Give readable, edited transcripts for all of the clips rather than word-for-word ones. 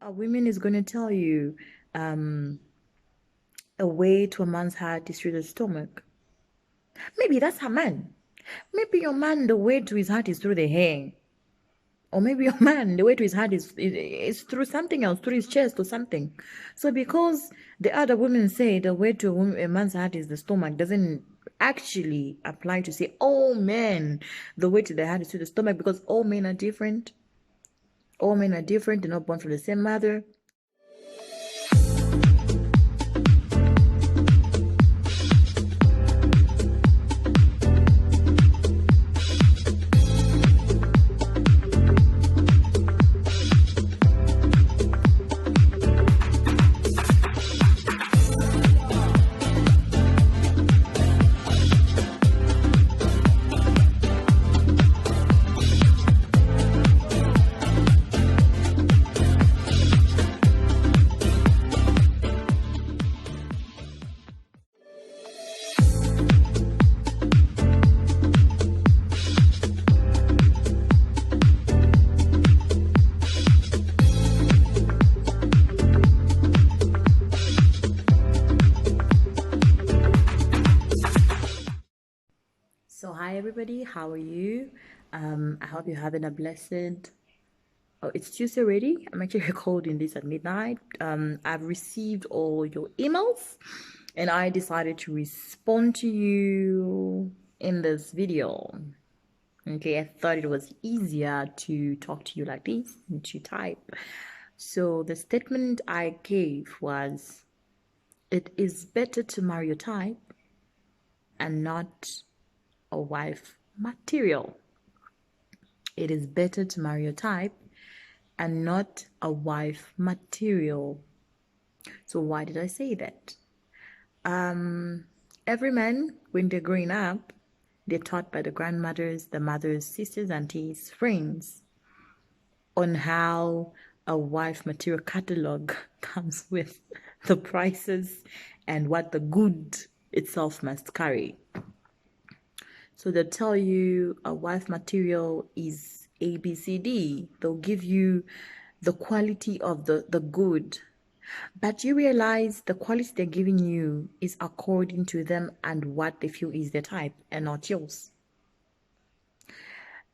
A woman is going to tell you um, a way to a man's heart is through the stomach. Maybe that's her man. Maybe your man, the way to his heart is through the hair. Or maybe your man, the way to his heart is through something else, through his chest or something. So because the other women say the way to a man's heart is the stomach, doesn't actually apply to say, oh man, the way to the heart is through the stomach, because all men are different. All men are different. They're not born from the same mother. So hi everybody, how are you? I hope you're having a blessed. Oh, it's Tuesday already. I'm actually recording this at midnight. I've received all your emails, and I decided to respond to you in this video. Okay, I thought it was easier to talk to you like this than to type. So the statement I gave was, it is better to marry your type and not a wife material. It is better to marry a type and not a wife material. So why did I say that? Every man, when they're growing up, they're taught by the grandmothers, the mothers, sisters, aunties, friends on how a wife material catalog comes with the prices and what the good itself must carry. So they'll tell you a wife material is A, B, C, D. They'll give you the quality of the good. But you realize the quality they're giving you is according to them and what they feel is their type and not yours.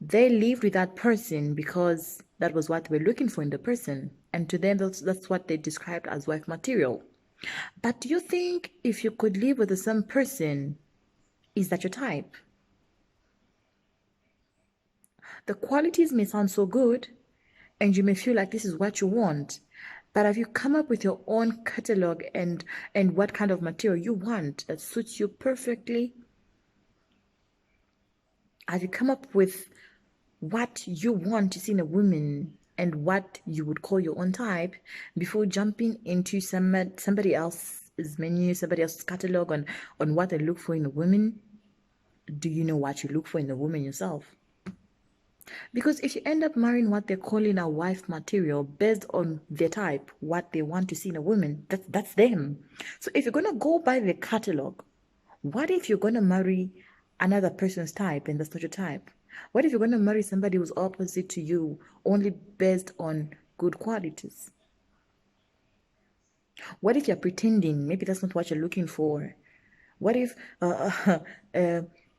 They lived with that person because that was what they were looking for in the person. And to them, that's what they described as wife material. But do you think if you could live with the same person, is that your type? The qualities may sound so good, and you may feel like this is what you want, but have you come up with your own catalog and what kind of material you want that suits you perfectly? Have you come up with what you want to see in a woman and what you would call your own type before jumping into somebody else's menu, somebody else's catalog on what they look for in a woman? Do you know what you look for in a woman yourself? Because if you end up marrying what they're calling a wife material based on their type, what they want to see in a woman, that's them. So if you're going to go by the catalog, what if you're going to marry another person's type and that's not your type? What if you're going to marry somebody who's opposite to you only based on good qualities? What if you're pretending maybe that's not what you're looking for? What if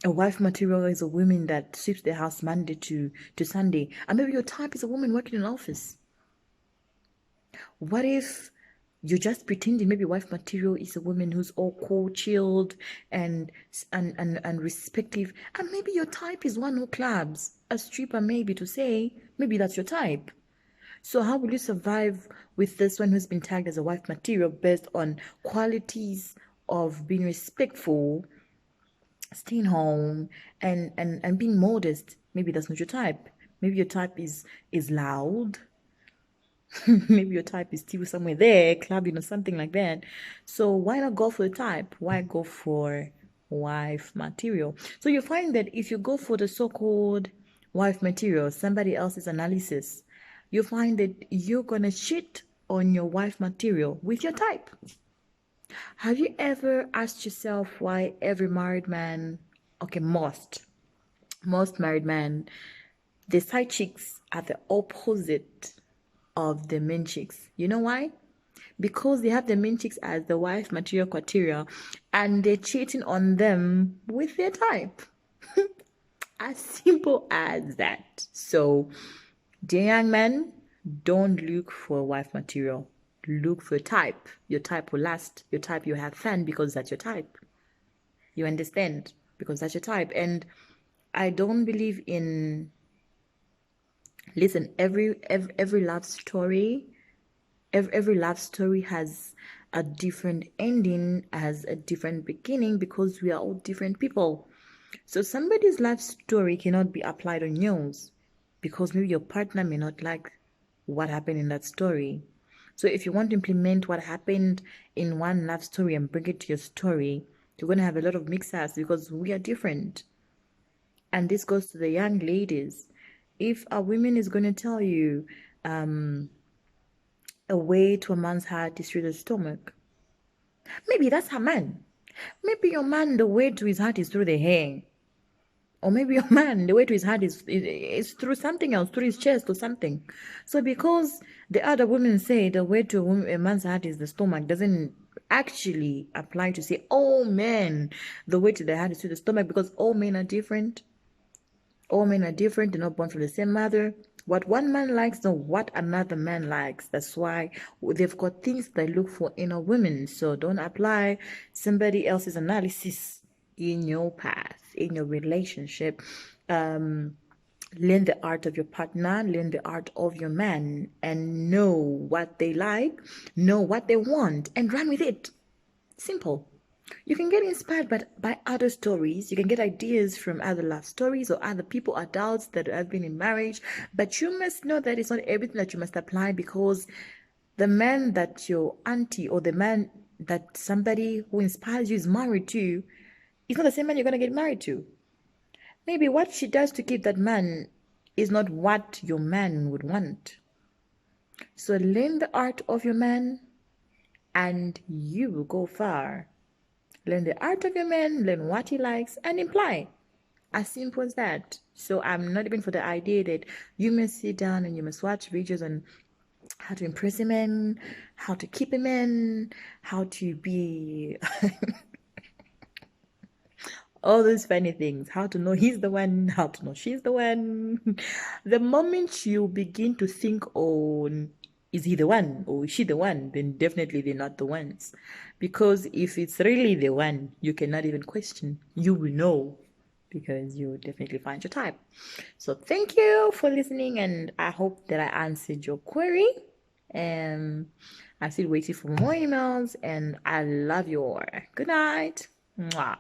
a wife material is a woman that sweeps the house Monday to Sunday, and maybe your type is a woman working in an office? What if you're just pretending maybe wife material is a woman who's all cool, chilled, and respective, and maybe your type is one who clubs, a stripper maybe, to say maybe that's your type? So how will you survive with this one who's been tagged as a wife material based on qualities of being respectful, staying home, and being modest? Maybe that's not your type. Maybe your type is loud. Maybe your type is still somewhere there, clubbing or something like that. So why not go for the type? Why go for wife material? So you find that if you go for the so-called wife material, somebody else's analysis, you find that you're gonna shit on your wife material with your type. Have you ever asked yourself why every married man, okay, most married men, the side chicks are the opposite of the main chicks. You know why? Because they have the main chicks as the wife material criteria and they're cheating on them with their type. As simple as that. So, dear young man, don't look for wife material. Look for type. Your type will last. Your type you have fun because that's your type. You understand? Because that's your type. And I don't believe in, listen, every love story, every love story has a different ending, has a different beginning, because we are all different people. So somebody's life story cannot be applied on yours, because maybe your partner may not like what happened in that story. So if you want to implement what happened in one love story and bring it to your story, you're going to have a lot of mix-ups because we are different. And this goes to the young ladies. If a woman is going to tell you a way to a man's heart is through the stomach, maybe that's her man. Maybe your man, the way to his heart is through the hair. Or maybe your man, the way to his heart is through something else, through his chest or something. So because the other women say the way to a man's heart is the stomach, doesn't actually apply to say, oh man, the way to the heart is through the stomach, because all men are different. All men are different. They're not born from the same mother. What one man likes, not what another man likes. That's why they've got things they look for in a woman. So don't apply somebody else's analysis in your path, in your relationship. Learn the art of your partner, learn the art of your man, and know what they like, know what they want, and run with it. Simple. You can get inspired by other stories. You can get ideas from other love stories or other people, adults that have been in marriage. But you must know that it's not everything that you must apply, because the man that your auntie or the man that somebody who inspires you is married to is not the same man you're going to get married to. Maybe what she does to keep that man is not what your man would want. So learn the art of your man and you will go far. Learn the art of your man, learn what he likes, and imply. As simple as that. So I'm not even for the idea that you must sit down and you must watch videos on how to impress a man, how to keep a man, how to be all those funny things, how to know he's the one, how to know she's the one. The moment you begin to think on, is he the one or is she the one, then definitely they're not the ones. Because if it's really the one, you cannot even question. You will know, because you definitely find your type. So thank you for listening, and I hope that I answered your query. And I'm still waiting for more emails, and I love you all. Good night. Mwah.